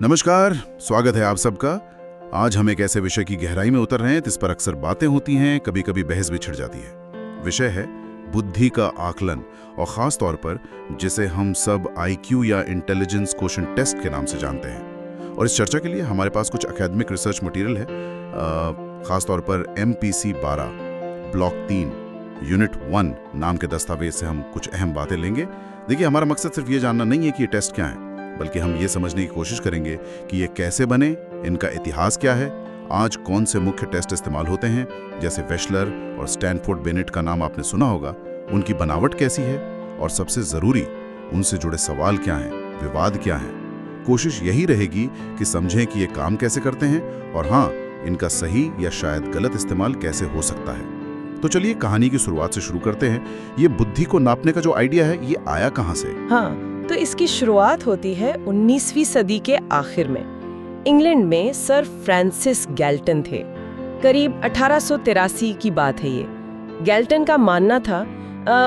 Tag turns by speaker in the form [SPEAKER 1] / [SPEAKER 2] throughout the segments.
[SPEAKER 1] नमस्कार, स्वागत है आप सबका। आज हम एक ऐसे विषय की गहराई में उतर रहे हैं जिस पर अक्सर बातें होती हैं, कभी कभी बहस भी छिड़ जाती है। विषय है बुद्धि का आकलन, और खास तौर पर जिसे हम सब IQ या इंटेलिजेंस क्वोशिएंट टेस्ट के नाम से जानते हैं। और इस चर्चा के लिए हमारे पास कुछ एकेडमिक रिसर्च मटेरियल है, खास तौर पर MPC 12 ब्लॉक 3 यूनिट 1 नाम के दस्तावेज से हम कुछ अहम बातें लेंगे। देखिए, हमारा मकसद सिर्फ ये जानना नहीं है कि ये टेस्ट क्या है, बल्कि हम ये समझने की कोशिश करेंगे कि ये कैसे बने, इनका इतिहास क्या है, आज कौन से मुख्य टेस्ट इस्तेमाल होते हैं, जैसे वेशलर और स्टैनफोर्ड बिनेट का नाम आपने सुना होगा, उनकी बनावट कैसी है, और सबसे ज़रूरी उनसे जुड़े सवाल क्या हैं, विवाद क्या हैं। कोशिश यही रहेगी कि समझें कि ये काम कैसे करते हैं, और हाँ, इनका सही या शायद गलत इस्तेमाल कैसे हो सकता है। तो चलिए कहानी की शुरुआत से शुरू करते हैं। ये बुद्धि को नापने का जो आइडिया है, ये आया कहाँ से?
[SPEAKER 2] हाँ, तो इसकी शुरुआत होती है 19वीं सदी के आखिर में। इंग्लैंड में सर फ्रांसिस गैल्टन थे। करीब 1883 की बात है ये। गैल्टन का मानना था,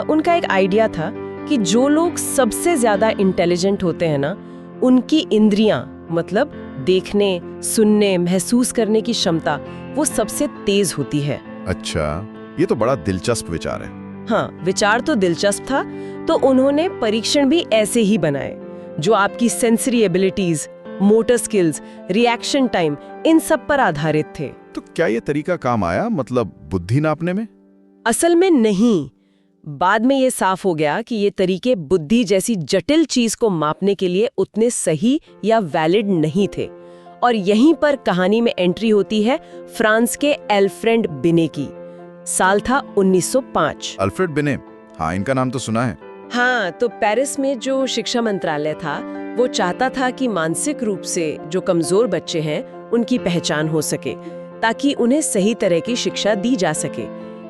[SPEAKER 2] उनका एक आइडिया था कि जो लोग सबसे ज्यादा इंटेलिजेंट होते हैं ना, उनकी इंद्रियां, मतलब देखने, सुनने, महसूस करने की क्षमता, वो सबसे तेज होती है।
[SPEAKER 1] अच्छा, ये तो बड़ा दिलचस्प विचार है।
[SPEAKER 2] हाँ, विचार तो दिलचस्प था, तो उन्होंने परीक्षण भी ऐसे ही बनाए जो आपकी sensory abilities, motor skills, reaction time, इन सब पर आधारित थे।
[SPEAKER 1] तो क्या ये तरीका काम आया, मतलब बुद्धि नापने में?
[SPEAKER 2] असल में नहीं। बाद में ये साफ हो गया कि ये तरीके बुद्धि जैसी जटिल चीज को मापने के लिए उतने सही या वैलिड नहीं थे। और यहीं पर कहानी में एंट्री होती है फ्रांस के एल्फ्रेड बिने की। साल था 1905।
[SPEAKER 1] अल्फ्रेड बिने, हाँ, इनका नाम तो सुना है।
[SPEAKER 2] हाँ, तो पेरिस में जो शिक्षा मंत्रालय था, वो चाहता था कि मानसिक रूप से जो कमजोर बच्चे हैं, उनकी पहचान हो सके, ताकि उन्हें सही तरह की शिक्षा दी जा सके।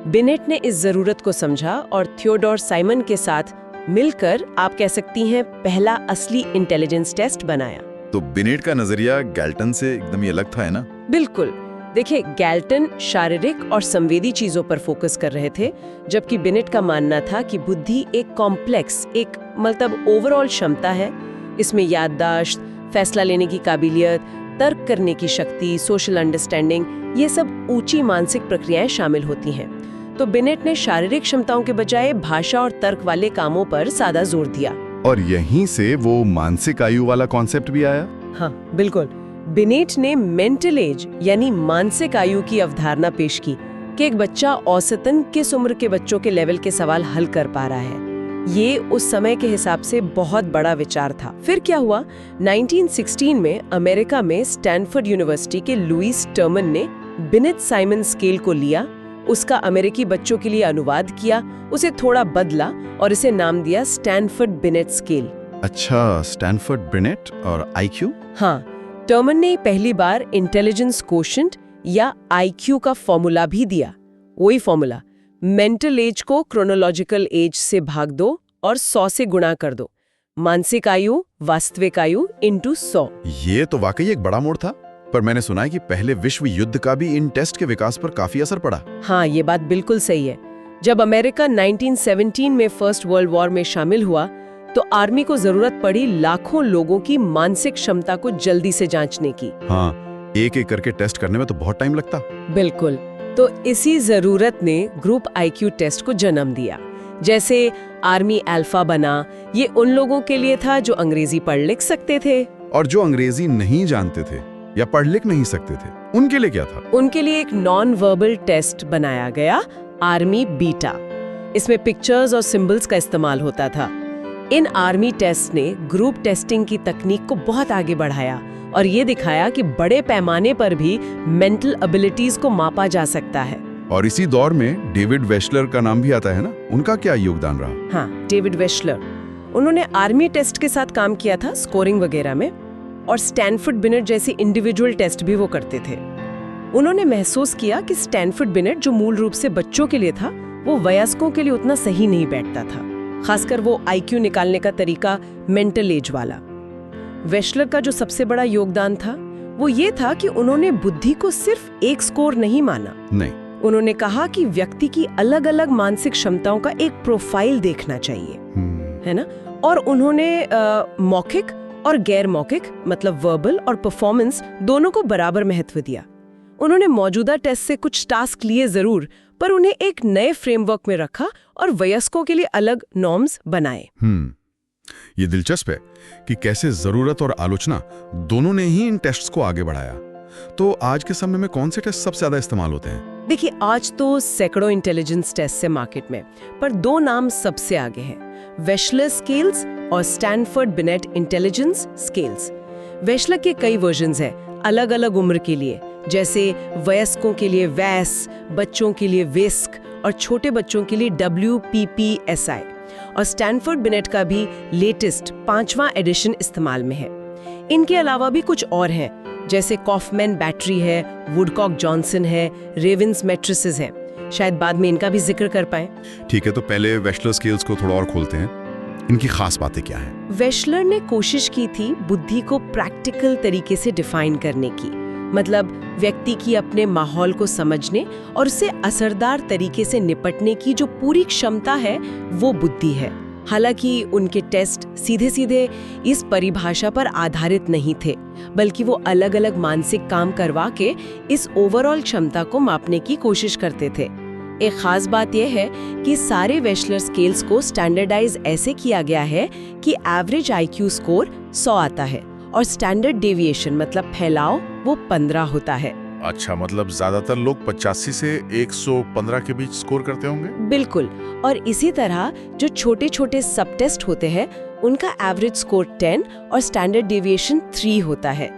[SPEAKER 2] बिनेट ने इस जरूरत को समझा और थियोडोर साइमन के साथ मिलकर, आप कह सकती हैं, पहला असली इंटेलिजेंस टेस्ट बनाया।
[SPEAKER 1] तो बिनेट का नजरिया गैल्टन से एकदम ही अलग था, है ना?
[SPEAKER 2] बिल्कुल। देखिए, गैल्टन शारीरिक और संवेदी चीजों पर फोकस कर रहे थे, जबकि बिनेट का मानना था कि बुद्धि एक कॉम्प्लेक्स, एक मतलब ओवरऑल क्षमता है। इसमें याददाश्त, फैसला लेने की काबिलियत, तर्क करने की शक्ति, सोशल अंडरस्टैंडिंग, ये सब ऊंची मानसिक प्रक्रियाएं शामिल होती हैं। तो बिनेट ने शारीरिक क्षमताओं के बजाय भाषा और तर्क वाले कामों पर ज्यादा जोर दिया।
[SPEAKER 1] और यहीं से वो मानसिक आयु वाला कॉन्सेप्ट भी आया।
[SPEAKER 2] हाँ, बिल्कुल। बिनेट ने मेंटल एज यानी मानसिक आयु की अवधारणा पेश की कि एक बच्चा औसतन किस उम्र के बच्चों के लेवल के सवाल हल कर पा रहा है। ये उस समय के हिसाब से बहुत बड़ा विचार था। फिर क्या हुआ, 1916 में अमेरिका में स्टैनफोर्ड यूनिवर्सिटी के लुईस टर्मन ने बिनेट साइमन स्केल को लिया, उसका अमेरिकी बच्चों के लिए अनुवाद किया, उसे थोड़ा बदला और इसे नाम दिया स्टैनफोर्ड बिनेट स्केल।
[SPEAKER 1] अच्छा, स्टैनफोर्ड बिनेट और IQ?
[SPEAKER 2] हाँ, टर्मन ने पहली बार इंटेलिजेंस क्वोशिएंट या IQ का फॉर्मूला भी दिया। वही फॉर्मूला, मेंटल एज को क्रोनोलॉजिकल एज से भाग दो और 100 से गुणा कर दो। मानसिक आयु वास्तविक आयु इंटू 100।
[SPEAKER 1] ये तो वाकई एक बड़ा मोड़ था। पर मैंने सुना है कि पहले विश्व युद्ध का भी इन टेस्ट के विकास पर काफी असर पड़ा।
[SPEAKER 2] हाँ, ये बात बिल्कुल सही है। जब अमेरिका 1917 में फर्स्ट वर्ल्ड वॉर में शामिल हुआ, तो आर्मी को जरूरत पड़ी लाखों लोगों की मानसिक क्षमता को जल्दी से जांचने की।
[SPEAKER 1] हाँ, एक एक करके टेस्ट करने में तो बहुत टाइम लगता।
[SPEAKER 2] बिल्कुल। तो इसी जरूरत ने ग्रुप IQ टेस्ट को जन्म दिया। जैसे आर्मी अल्फा बना, ये उन लोगों के लिए था जो अंग्रेजी पढ़ लिख सकते थे।
[SPEAKER 1] और जो अंग्रेजी नहीं जानते थे या पढ़ लिख नहीं सकते थे, उनके लिए क्या था?
[SPEAKER 2] उनके लिए एक नॉन वर्बल टेस्ट बनाया गया, आर्मी बीटा। इसमें पिक्चर्स और सिंबल्स का इस्तेमाल होता था। इन आर्मी टेस्ट ने ग्रुप टेस्टिंग की तकनीक को बहुत आगे बढ़ाया और ये दिखाया कि बड़े पैमाने पर भी मेंटल एबिलिटीज को मापा जा सकता है।
[SPEAKER 1] और इसी दौर में डेविड वेशलर का नाम भी आता है ना, उनका क्या योगदान रहा?
[SPEAKER 2] हाँ, डेविड वेशलर, उन्होंने आर्मी टेस्ट के साथ काम किया था, स्कोरिंग वगैरह में, और स्टैनफोर्ड बिनेट जैसी इंडिविजुअल टेस्ट भी वो करते थे। उन्होंने महसूस किया कि स्टैनफोर्ड बिनेट, जो मूल रूप से बच्चों के लिए था, वो वयस्कों के लिए उतना सही नहीं बैठता था, खासकर वो IQ निकालने का तरीका मेंटल एज वाला। वेशलर का जो सबसे बड़ा योगदान था, वो ये था कि उन्होंने बुद्धि को सिर्फ एक स्कोर नहीं माना।
[SPEAKER 1] नहीं,
[SPEAKER 2] उन्होंने कहा कि व्यक्ति की अलग अलग मानसिक क्षमताओं का एक प्रोफाइल देखना चाहिए, है ना? और उन्होंने मौखिक और गैर मौखिक मतलब वर्बल और परफॉर्मेंस दोनों को बराबर महत्व दिया। उन्होंने मौजूदा टेस्ट से कुछ टास्क लिए जरूर, पर उन्हें एक नए फ्रेमवर्क में रखा और वयस्कों के लिए अलग नॉर्म्स बनाए।
[SPEAKER 3] ये दिलचस्प है कि कैसे जरूरत और आलोचना दोनों ने ही इन टेस्ट्स को आगे बढ़ाया। तो आज के समय में कौन से टेस्ट सबसे ज्यादा इस्तेमाल होते हैं?
[SPEAKER 2] देखिए, आज तो सैकड़ों इंटेलिजेंस टेस्ट है मार्केट में, पर दो नाम सबसे आगे हैं, वेशलर स्केल्स और स्टैनफोर्ड बिनेट इंटेलिजेंस स्केल्स। वेशलर के कई वर्जन्स हैं अलग अलग उम्र के लिए, जैसे वयस्कों के लिए वैस, बच्चों के लिए विस्क और छोटे बच्चों के लिए WPPSI। और स्टैनफोर्ड बिनेट का भी लेटेस्ट 5वां एडिशन इस्तेमाल में है। इनके अलावा भी कुछ और हैं, जैसे कॉफमैन बैटरी है, वुडकॉक जॉनसन है, रेवेंस मैट्रिसेस हैं। शायद बाद में इनका भी जिक्र कर पाएं।
[SPEAKER 3] ठीक है, तो पहले वेशलर स्केल्स को थोड़ा और खोलते हैं। इनकी खास बातें क्या हैं?
[SPEAKER 2] वेशलर ने कोशिश की थी बुद्धि को प्रैक्टिकल तरीके से डिफाइन करने की, मतलब व्यक्ति की अपने माहौल को समझने और उससे असरदार तरीके से निपटने की जो पूरी क्षमता है वो बुद्धि है। हालांकि उनके टेस्ट सीधे सीधे इस परिभाषा पर आधारित नहीं थे, बल्कि वो अलग अलग मानसिक काम करवा के इस ओवरऑल क्षमता को मापने की कोशिश करते थे। एक खास बात यह है कि सारे वेशलर स्केल्स को स्टैंडर्डाइज ऐसे किया गया है कि एवरेज IQ स्कोर 100 आता है और स्टैंडर्ड डेविएशन मतलब फैलाव वो 15 होता है।
[SPEAKER 3] अच्छा, मतलब ज्यादातर लोग 85 से 115 के बीच स्कोर करते होंगे?
[SPEAKER 2] बिल्कुल। और इसी तरह जो छोटे छोटे सब टेस्ट होते हैं उनका एवरेज स्कोर 10 और स्टैंडर्ड डेविएशन 3 होता है।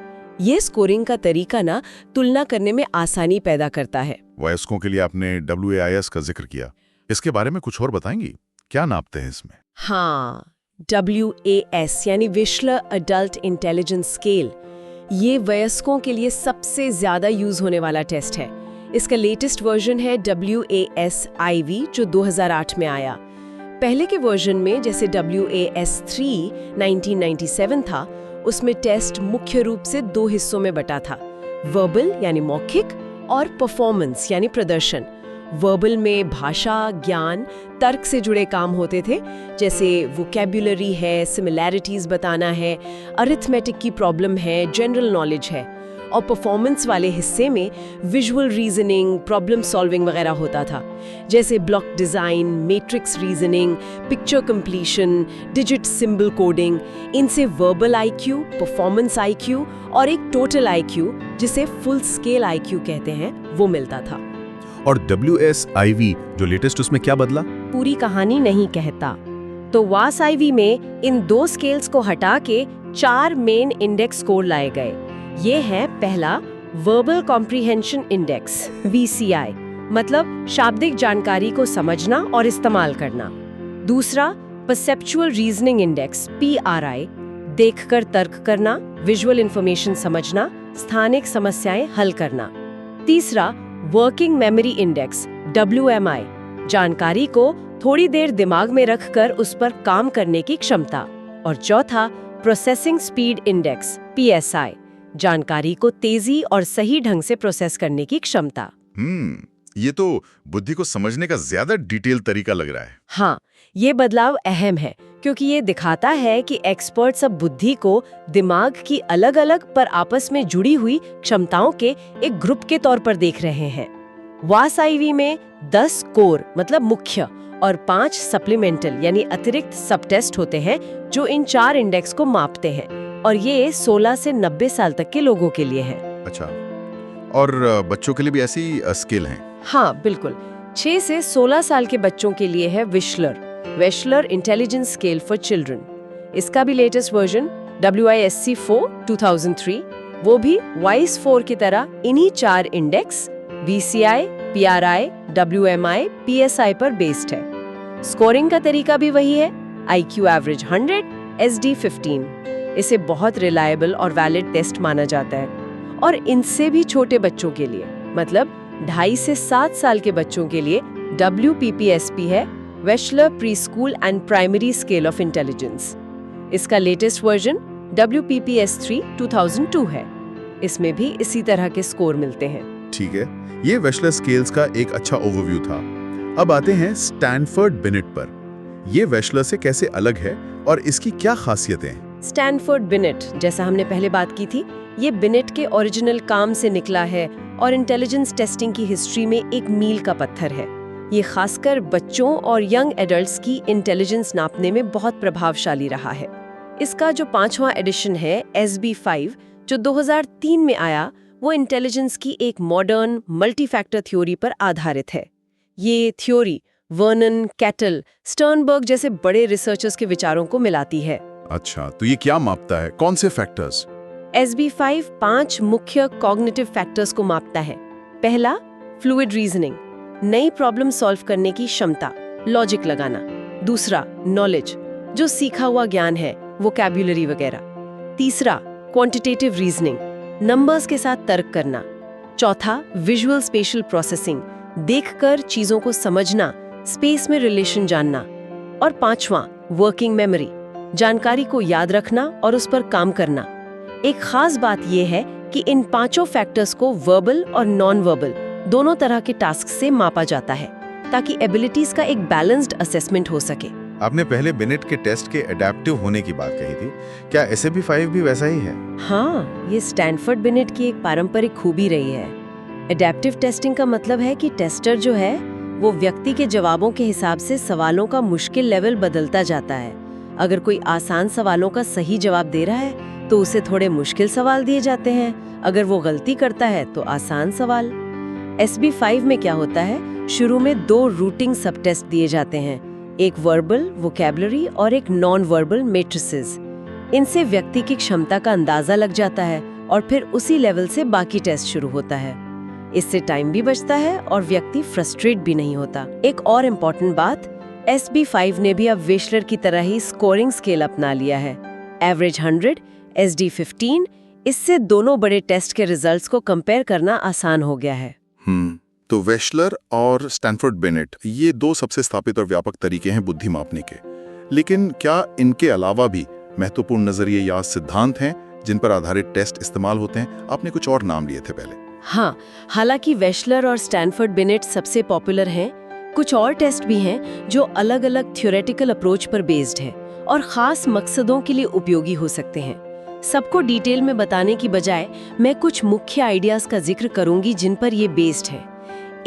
[SPEAKER 2] ये स्कोरिंग का तरीका ना तुलना करने में आसानी पैदा करता है।
[SPEAKER 3] वयस्कों के लिए आपने WAIS का जिक्र किया, इसके बारे में कुछ और बताएंगी? क्या नापते हैं इसमें?
[SPEAKER 2] हाँ, WAS यानी वेशलर अडल्ट इंटेलिजेंस स्केल, ये वयस्कों के लिए सबसे ज्यादा यूज होने वाला टेस्ट है। इसका लेटेस्ट वर्जन है WAS-IV जो 2008 में आया। पहले के वर्जन में जैसे WAS-3 1997 था, उसमें टेस्ट मुख्य रूप से 2 हिस्सों में बटा था, वर्बल यानी मौखिक और परफॉर्मेंस यानी प्रदर्शन। वर्बल में भाषा, ज्ञान, तर्क से जुड़े काम होते थे, जैसे वोकैब्युलरी है, सिमिलैरिटीज बताना है, अरिथमेटिक की प्रॉब्लम है, जनरल नॉलेज है। और परफॉर्मेंस वाले हिस्से में विजुअल रीजनिंग, प्रॉब्लम सॉल्विंग वगैरह होता था, जैसे block design, matrix reasoning, picture completion, digit symbol coding. इनसे वर्बल IQ, परफॉर्मेंस IQ और एक टोटल IQ जिसे फुल स्केल IQ कहते हैं वो मिलता था।
[SPEAKER 3] और WAS-IV जो लेटेस्ट, उसमें क्या बदला?
[SPEAKER 2] पूरी कहानी नहीं कहता। तो WAS-IV में इन 2 स्केल्स को हटा के 4 मेन इंडेक्स स्कोर लाए गए। ये है पहला वर्बल कॉम्प्रिहेंशन इंडेक्स VCI, मतलब शाब्दिक जानकारी को समझना और इस्तेमाल करना। दूसरा परसेप्चुअल रीजनिंग इंडेक्स PRI, देखकर तर्क करना, विजुअल इंफॉर्मेशन समझना, स्थानिक समस्याएं हल करना। तीसरा वर्किंग मेमोरी इंडेक्स WMI, जानकारी को थोड़ी देर दिमाग में रखकर उस पर काम करने की क्षमता। और चौथा प्रोसेसिंग स्पीड इंडेक्स PSI, जानकारी को तेजी और सही ढंग से प्रोसेस करने की क्षमता।
[SPEAKER 3] ये तो बुद्धि को समझने का ज्यादा डिटेल तरीका लग रहा है।
[SPEAKER 2] हाँ, ये बदलाव अहम है क्योंकि ये दिखाता है कि एक्सपर्ट्स अब बुद्धि को दिमाग की अलग-अलग पर आपस में जुड़ी हुई क्षमताओं के एक ग्रुप के तौर पर देख रहे हैं। WAS-IV में 10 कोर मतलब मुख्य और 5 सप्लीमेंटल यानी अतिरिक्त सब टेस्ट होते हैं जो इन 4 इंडेक्स को मापते हैं, और ये 16 से 90 साल तक के लोगों के लिए है।
[SPEAKER 3] अच्छा, और बच्चों के लिए भी ऐसी स्केल हैं?
[SPEAKER 2] हाँ बिल्कुल, 6 से 16 साल के बच्चों के लिए है वेशलर इंटेलिजेंस स्केल फॉर चिल्ड्रन। इसका भी लेटेस्ट वर्जन WISC-4 2003, वो भी WISE-4 की तरह इन्हीं 4 index VCI, PRI, WMI, PSI पर बेस्ड है। स्कोरिंग का तरीका भी वही है, IQ एवरेज 100, SD 15। इसे बहुत रिलायबल और वैलिड टेस्ट माना जाता है। और इनसे भी छोटे बच्चों के लिए, मतलब 2.5 से 7 साल के बच्चों के लिए WPPSP है, Wechsler preschool and primary scale of intelligence. इसका लेटेस्ट वर्जन WPPS-3 2002 है। इसमें भी इसी तरह के स्कोर मिलते हैं।
[SPEAKER 3] ठीक है, ये वेशलर स्केल्स का एक अच्छा ओवरव्यू था। अब आते हैं स्टैनफोर्ड बिनेट पर। ये वेशलर से कैसे अलग है और इसकी क्या खासियतें हैं?
[SPEAKER 2] स्टैनफोर्ड बिनेट, जैसा हमने पहले बात की थी, ये बिनेट के ओरिजिनल काम से निकला है और इंटेलिजेंस टेस्टिंग की हिस्ट्री में एक मील का पत्थर है। ये खासकर बच्चों और यंग एडल्ट्स की इंटेलिजेंस नापने में बहुत प्रभावशाली रहा है। इसका जो 5वां एडिशन है, SB5, जो 2003 में आया, वो इंटेलिजेंस की एक मॉडर्न मल्टी फैक्टर थ्योरी पर आधारित है। ये थ्योरी वर्नन, कैटल, स्टर्नबर्ग जैसे बड़े रिसर्चर्स के विचारों को मिलाती है।
[SPEAKER 1] अच्छा, तो ये क्या मापता है? कौन से फैक्टर्स?
[SPEAKER 2] SB5 5 मुख्य कॉग्निटिव फैक्टर्स को मापता है। पहला, फ्लूइड रीजनिंग, नई प्रॉब्लम सॉल्व करने की क्षमता, लॉजिक लगाना। दूसरा, नॉलेज, जो सीखा हुआ ज्ञान है, वोकैब्युलरी वगैरह। तीसरा, क्वांटिटेटिव रीजनिंग, नंबर्स के साथ तर्क करना। चौथा, विजुअल स्पेशल प्रोसेसिंग, देखकर चीजों को समझना, स्पेस में रिलेशन जानना। और 5वां, वर्किंग मेमोरी, जानकारी को याद रखना और उस पर काम करना। एक खास बात यह है कि इन 5 फैक्टर्स को वर्बल और नॉन वर्बल दोनों तरह के टास्क से मापा जाता है, ताकि एबिलिटीज का एक बैलेंस्ड असेसमेंट हो सके।
[SPEAKER 4] आपने पहले बिनेट के टेस्ट के एडेप्टिव होने की बात कही थी, क्या SB5 भी वैसा ही है?
[SPEAKER 2] हाँ, ये स्टैनफोर्ड बिनेट की एक पारंपरिक खूबी रही है। एडेप्टिव टेस्टिंग का मतलब है कि टेस्टर जो है वो व्यक्ति के जवाबों के हिसाब से सवालों का मुश्किल लेवल बदलता जाता है। अगर कोई आसान सवालों का सही जवाब दे रहा है तो उसे थोड़े मुश्किल सवाल दिए जाते हैं, अगर वो गलती करता है तो आसान सवाल। SB5 में क्या होता है, शुरू में 2 रूटिंग सब टेस्ट दिए जाते हैं, एक वर्बल वोकैबुलरी और एक नॉन वर्बल मैट्रिसेस। इनसे व्यक्ति की क्षमता का अंदाजा लग जाता है और फिर उसी लेवल से बाकी टेस्ट शुरू होता है। इससे टाइम भी बचता है और व्यक्ति फ्रस्ट्रेट भी नहीं होता। एक और इम्पोर्टेंट बात, SB5 ने भी अब वेशलर की तरह ही स्कोरिंग स्केल अपना लिया है। एवरेज 100, SD15, इससे दोनों बड़े टेस्ट के रिजल्ट्स को कंपेयर करना आसान हो गया है।
[SPEAKER 1] तो वेशलर और स्टैनफोर्ड बिनेट, ये 2 सबसे स्थापित और व्यापक तरीके हैं बुद्धि मापने के। लेकिन क्या इनके अलावा भी महत्वपूर्ण नजरिए या सिद्धांत हैं जिन पर आधारित टेस्ट इस्तेमाल होते हैं? आपने कुछ और नाम लिए थे पहले।
[SPEAKER 2] हाँ, हालांकि वेशलर और स्टैनफोर्ड बिनेट सबसे पॉपुलर हैं, कुछ और टेस्ट भी हैं जो अलग-अलग थ्योरेटिकल अप्रोच पर बेस्ड हैं और खास मकसदों के लिए उपयोगी हो सकते हैं। सबको डिटेल में बताने की बजाय मैं कुछ मुख्य आइडियाज का जिक्र करूंगी जिन पर ये बेस्ड है।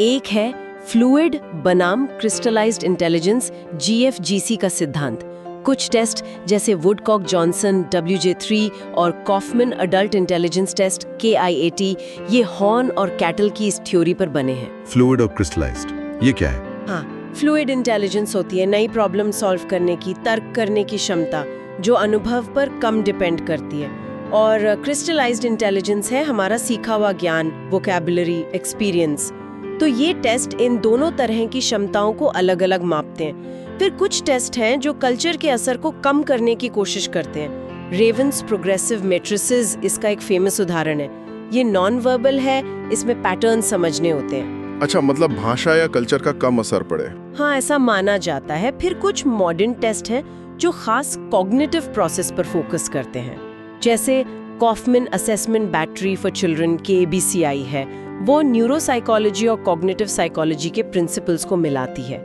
[SPEAKER 2] एक है फ्लूइड बनाम क्रिस्टलाइज्ड इंटेलिजेंस, GFGC का सिद्धांत। कुछ टेस्ट जैसे वुडकॉक जॉनसन WJ3 और Kaufman adult intelligence test KIAT, ये हॉर्न और कैटल की इस थ्योरी पर बने हैं।
[SPEAKER 3] फ्लूइड और क्रिस्टलाइज्ड, ये क्या है?
[SPEAKER 2] हाँ, फ्लूइड इंटेलिजेंस होती है नई प्रॉब्लम सॉल्व करने की, तर्क करने की क्षमता, जो अनुभव पर कम डिपेंड करती है। और क्रिस्टलाइज्ड इंटेलिजेंस है हमारा सीखा हुआ ज्ञान, वोकैबुलरी, एक्सपीरियंस। तो ये टेस्ट इन दोनों तरह की क्षमताओं को अलग-अलग मापते हैं। फिर कुछ टेस्ट हैं जो कल्चर के असर को कम करने की कोशिश करते हैं। रेवन्स प्रोग्रेसिव मैट्रिसेस इसका एक फेमस उदाहरण है। ये नॉन वर्बल है, इसमें पैटर्न समझने होते हैं।
[SPEAKER 1] अच्छा, मतलब भाषा या कल्चर का कम असर पड़े।
[SPEAKER 2] हाँ, ऐसा माना जाता है। फिर कुछ मॉडर्न टेस्ट हैं जो खास कॉग्निटिव प्रोसेस पर फोकस करते हैं, जैसे Kauffman assessment battery for children KBCI है। वो न्यूरोसाइकोलॉजी और कॉग्निटिव साइकोलॉजी के प्रिंसिपल्स को मिलाती है।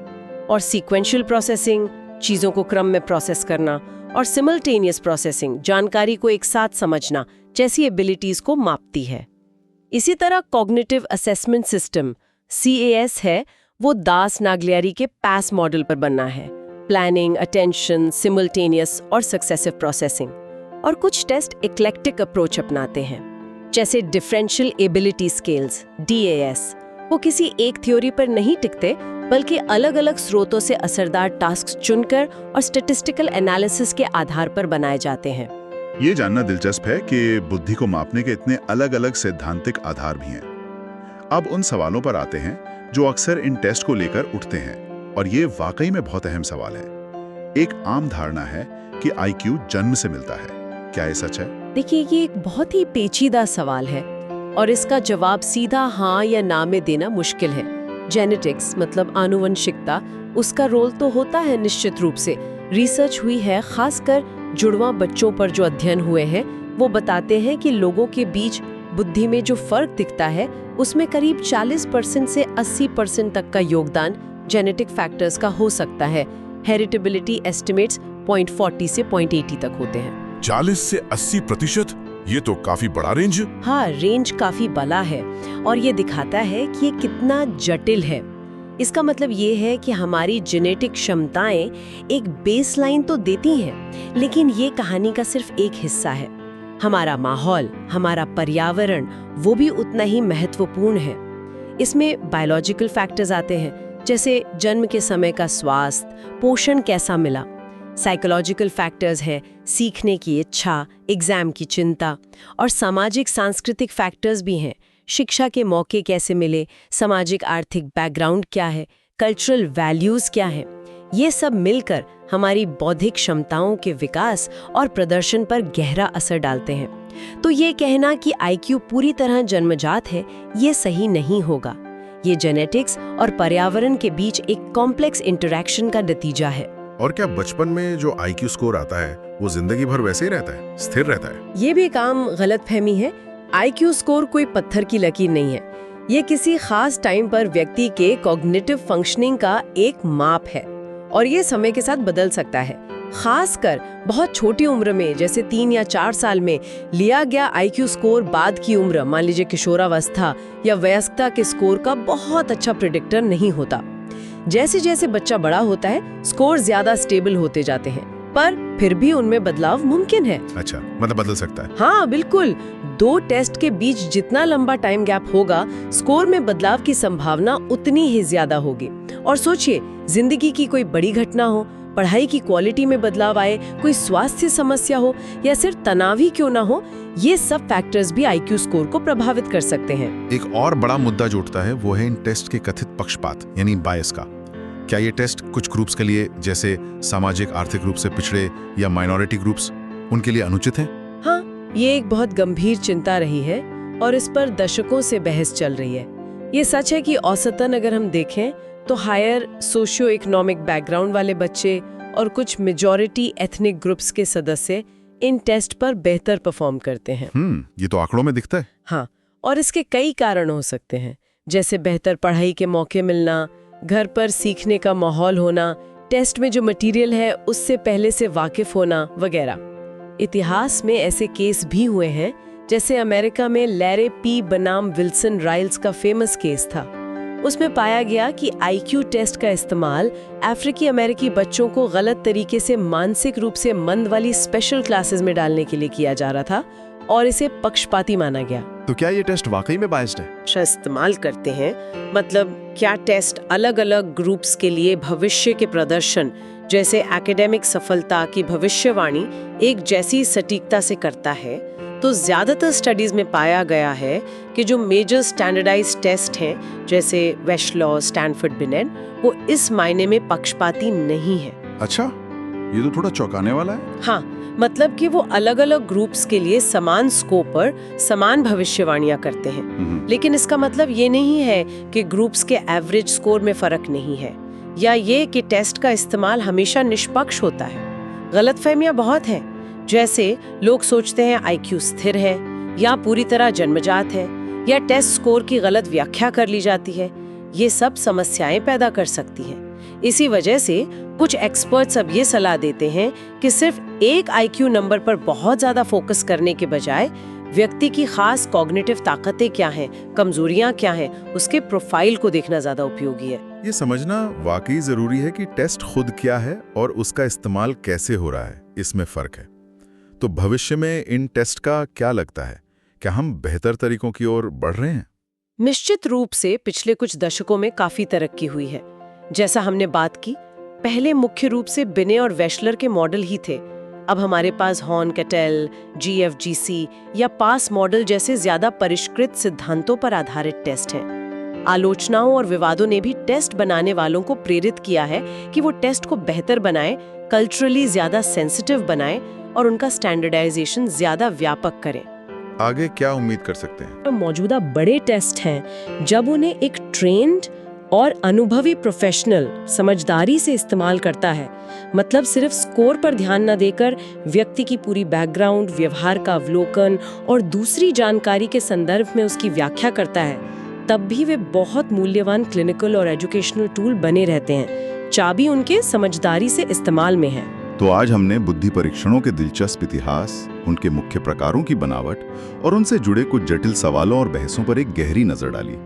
[SPEAKER 2] और सीक्वेंशियल प्रोसेसिंग, चीज़ों को क्रम में प्रोसेस करना, और सिमल्टेनियस प्रोसेसिंग, जानकारी को एक साथ समझना, जैसी एबिलिटीज को मापती है। इसी तरह कॉग्निटिव असेसमेंट सिस्टम CAS है, वो दास नागलियारी के PASS मॉडल पर बना है। प्लानिंग, अटेंशन, सिमल्टेनियस और सक्सेसिव प्रोसेसिंग। और कुछ टेस्ट इक्लेक्टिक अप्रोच अपनाते हैं, जैसे डिफरेंशियल एबिलिटी स्केल्स DAS। वो किसी एक थ्योरी पर नहीं टिकते, बल्कि अलग-अलग स्रोतों से असरदार टास्क चुनकर और स्टैटिस्टिकल एनालिसिस के आधार पर बनाए जाते हैं।
[SPEAKER 1] ये जानना दिलचस्प है कि बुद्धि को मापने के इतने अलग-अलग सैद्धांतिक आधार भी हैं। अब उन सवालों पर आते हैं जो अक्सर इन टेस्ट को लेकर उठते हैं, और ये वाकई में बहुत अहम सवाल है। एक आम धारणा है कि IQ जन्म से मिलता है। क्या ये सच है?
[SPEAKER 2] देखिए, ये एक बहुत ही पेचीदा सवाल है और इसका जवाब सीधा हाँ या ना में देना मुश्किल है। जेनेटिक्स मतलब आनुवंशिकता, उसका रोल तो होता है निश्चित रूप से। रिसर्च हुई है, खासकर जुड़वा बच्चों पर जो अध्ययन हुए हैं, वो बताते हैं कि लोगों के बीच बुद्धि में जो फर्क दिखता है, उसमें करीब 40% से 80% तक का योगदान जेनेटिक फैक्टर्स का हो सकता है। हेरिटेबिलिटी एस्टिमेट्स 0.40 से 0.80 तक होते हैं।
[SPEAKER 5] 40 से 80%? ये तो काफी बड़ा रेंज।
[SPEAKER 2] हाँ, रेंज काफी बड़ा है और ये दिखाता है कि ये कितना जटिल है। इसका मतलब ये है कि हमारी जेनेटिक क्षमताएं एक बेसलाइन तो देती हैं, लेकिन ये कहानी का सिर्फ एक हिस्सा है। हमारा माहौल, हमारा पर्यावरण, वो भी उतना ही महत्वपूर्ण है। इसमें बायोलॉजिकल फैक्टर्स आते हैं, जैसे जन्म के समय का स्वास्थ्य, पोषण कैसा मिला। साइकोलॉजिकल फैक्टर्स हैं, सीखने की इच्छा, एग्जाम की चिंता, और सामाजिक सांस्कृतिक फैक्टर्स भी हैं, शिक्षा के मौके कैसे मिले, सामाजिक आर्थिक बैकग्राउंड क्या है, कल्चरल वैल्यूज क्या है। ये सब मिलकर हमारी बौद्धिक क्षमताओं के विकास और प्रदर्शन पर गहरा असर डालते हैं। तो ये कहना कि आईक्यू पूरी तरह जन्मजात है, ये सही नहीं होगा। ये जेनेटिक्स और पर्यावरण के बीच एक कॉम्प्लेक्स इंटरैक्शन का नतीजा है।
[SPEAKER 1] और क्या बचपन में जो आईक्यू स्कोर आता है वो जिंदगी भर वैसे ही रहता है, स्थिर रहता है?
[SPEAKER 2] ये भी एक आम गलतफहमी है। आईक्यू स्कोर कोई पत्थर की लकीर नहीं है। ये किसी खास टाइम पर व्यक्ति के कॉग्निटिव फंक्शनिंग का एक माप है और ये समय के साथ बदल सकता है। खासकर बहुत छोटी उम्र में, जैसे 3 या 4 साल में लिया गया आईक्यू स्कोर बाद की उम्र, मान लीजिए किशोरावस्था या वयस्कता के स्कोर का बहुत अच्छा प्रेडिक्टर नहीं होता। जैसे जैसे बच्चा बड़ा होता है, स्कोर ज्यादा स्टेबल होते जाते हैं, पर फिर भी उनमें बदलाव मुमकिन है।
[SPEAKER 1] अच्छा, मतलब बदल सकता है?
[SPEAKER 2] हाँ बिल्कुल। 2 टेस्ट के बीच जितना लंबा टाइम गैप होगा, स्कोर में बदलाव की संभावना उतनी ही ज्यादा होगी। और सोचिए, जिंदगी की कोई बड़ी घटना हो, पढ़ाई की क्वालिटी में बदलाव आए, कोई स्वास्थ्य समस्या हो या सिर्फ तनाव ही क्यों ना हो, ये सब फैक्टर्स भी आईक्यू स्कोर को प्रभावित कर सकते हैं।
[SPEAKER 3] एक और बड़ा मुद्दा जो उठता है वो है इन टेस्ट के कथित पक्षपात यानी बायस का। क्या ये टेस्ट कुछ ग्रुप्स के लिए, जैसे सामाजिक आर्थिक रूप से पिछड़े या माइनॉरिटी ग्रुप्स, उनके लिए अनुचित है?
[SPEAKER 2] हाँ, ये एक बहुत गंभीर चिंता रही है और इस पर दशकों से बहस चल रही है। ये सच है कि औसतन अगर हम देखें तो हायर सोशियो इकोनॉमिक बैकग्राउंड वाले बच्चे और कुछ मेजॉरिटी एथनिक ग्रुप्स के सदस्य इन टेस्ट पर बेहतर परफॉर्म करते हैं।
[SPEAKER 3] ये तो आंकड़ों में दिखता है।
[SPEAKER 2] हाँ, और इसके कई कारण हो सकते हैं, जैसे बेहतर पढ़ाई के मौके मिलना, घर पर सीखने का माहौल होना, टेस्ट में जो मटेरियल है उससे पहले से वाकिफ होना वगैरह। इतिहास में ऐसे केस भी हुए हैं, जैसे अमेरिका में लैरे पी बनाम विल्सन राइल्स का फेमस केस था। उसमें पाया गया कि आईक्यू टेस्ट का इस्तेमाल अफ्रीकी अमेरिकी बच्चों को गलत तरीके से मानसिक रूप से मंद वाली स्पेशल क्लासेस में डालने के लिए किया जा रहा था और इसे पक्षपाती माना गया।
[SPEAKER 3] तो क्या ये टेस्ट वाकई में बायस्ड है?
[SPEAKER 2] अच्छा इस्तेमाल करते हैं, मतलब क्या टेस्ट अलग अलग ग्रुप्स के लिए भविष्य के प्रदर्शन, जैसे एकेडमिक सफलता की भविष्यवाणी एक जैसी सटीकता से करता है? तो ज्यादातर स्टडीज में पाया गया है कि जो मेजर स्टैंडर्डाइज्ड टेस्ट हैं, जैसे वेशलॉ, स्टैनफोर्ड, बिनेट, वो इस मायने में पक्षपाती नहीं है।
[SPEAKER 3] अच्छा, ये तो थोड़ा चौंकाने वाला है।
[SPEAKER 2] हाँ, मतलब कि वो अलग अलग ग्रुप्स के लिए समान स्कोप पर समान भविष्यवाणियां करते हैं, लेकिन इसका मतलब ये नहीं है कि ग्रुप्स के एवरेज स्कोर में फर्क नहीं है, या ये कि टेस्ट का इस्तेमाल हमेशा निष्पक्ष होता है। गलतफहमियां बहुत हैं, जैसे लोग सोचते हैं आईक्यू स्थिर है या पूरी तरह जन्मजात है, या टेस्ट स्कोर की गलत व्याख्या कर ली जाती है। ये सब समस्याएं पैदा कर सकती हैं। इसी वजह से कुछ एक्सपर्ट्स अब ये सलाह देते हैं कि सिर्फ एक आईक्यू नंबर पर बहुत ज्यादा फोकस करने के बजाय व्यक्ति की खास कॉग्निटिव ताकतें क्या हैं, कमजोरियां क्या हैं, उसके प्रोफाइल को देखना ज्यादा उपयोगी है।
[SPEAKER 4] ये समझना वाकई जरूरी है कि टेस्ट खुद क्या है और उसका इस्तेमाल कैसे हो रहा है, इसमें फर्क है। तो भविष्य में इन टेस्ट का क्या लगता है? क्या हम बेहतर तरीकों की ओर बढ़ रहे हैं?
[SPEAKER 2] निश्चित रूप से पिछले कुछ दशकों में काफी तरक्की हुई है। जैसा हमने बात की, पहले मुख्य रूप से बिने और वेशलर के मॉडल ही थे। अब हमारे पास हॉर्न, कैटेल, GFGC या पास मॉडल जैसे ज्यादा परिष्कृत सिद्धांतों पर आधारित टेस्ट हैं। आलोचनाओं और विवादों ने भी टेस्ट बनाने वालों को प्रेरित किया है कि वो टेस्ट को बेहतर बनाएं, कल्चरली ज्यादा सेंसिटिव बनाएं और उनका स्टैंडर्डाइजेशन ज्यादा व्यापक करें।
[SPEAKER 4] आगे क्या उम्मीद कर सकते हैं?
[SPEAKER 2] मौजूदा बड़े टेस्ट हैं, जब उन्हें एक ट्रेन्ड और अनुभवी प्रोफेशनल समझदारी से इस्तेमाल करता है, मतलब सिर्फ स्कोर पर ध्यान न देकर व्यक्ति की पूरी बैकग्राउंड, व्यवहार का अवलोकन और दूसरी जानकारी के संदर्भ में उसकी व्याख्या करता है, तब भी वे बहुत मूल्यवान क्लिनिकल और एजुकेशनल टूल बने रहते हैं। चाबी उनके समझदारी से इस्तेमाल में है।
[SPEAKER 1] तो आज हमने बुद्धि परीक्षणों के दिलचस्प इतिहास, उनके मुख्य प्रकारों की बनावट और उनसे जुड़े कुछ जटिल सवालों और बहसों पर एक गहरी नजर डाली।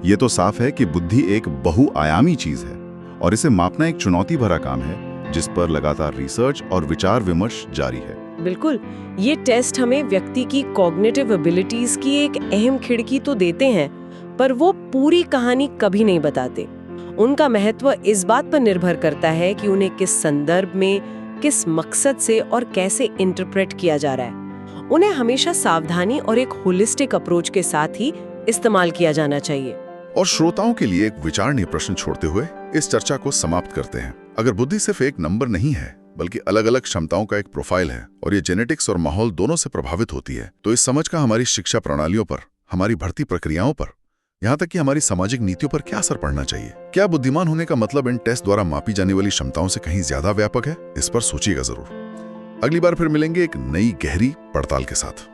[SPEAKER 1] ये तो साफ है कि बुद्धि एक बहुआयामी चीज है और इसे मापना एक चुनौती भरा काम है, जिस पर लगातार रिसर्च और विचार विमर्श जारी है।
[SPEAKER 2] बिल्कुल, ये टेस्ट हमें व्यक्ति की कॉग्निटिव एबिलिटीज की एक अहम खिड़की तो देते हैं, पर वो पूरी कहानी कभी नहीं बताते। उनका महत्व इस बात पर निर्भर करता है कि उन्हें किस संदर्भ में, किस मकसद से और कैसे इंटरप्रेट किया जा रहा है। उन्हें हमेशा सावधानी और एक होलिस्टिक अप्रोच के साथ ही इस्तेमाल किया जाना चाहिए।
[SPEAKER 4] और श्रोताओं के लिए एक विचारणीय प्रश्न छोड़ते हुए इस चर्चा को समाप्त करते हैं। अगर बुद्धि सिर्फ एक नंबर नहीं है, बल्कि अलग अलग क्षमताओं का एक प्रोफाइल है और ये जेनेटिक्स और माहौल दोनों से प्रभावित होती है, तो इस समझ का हमारी शिक्षा प्रणालियों पर, हमारी भर्ती प्रक्रियाओं पर, यहाँ तक कि हमारी सामाजिक नीतियों पर क्या असर पड़ना चाहिए? क्या बुद्धिमान होने का मतलब इन टेस्ट द्वारा मापी जाने वाली क्षमताओं से कहीं ज्यादा व्यापक है? इस पर सोचिएगा जरूर। अगली बार फिर मिलेंगे एक नई गहरी पड़ताल के साथ।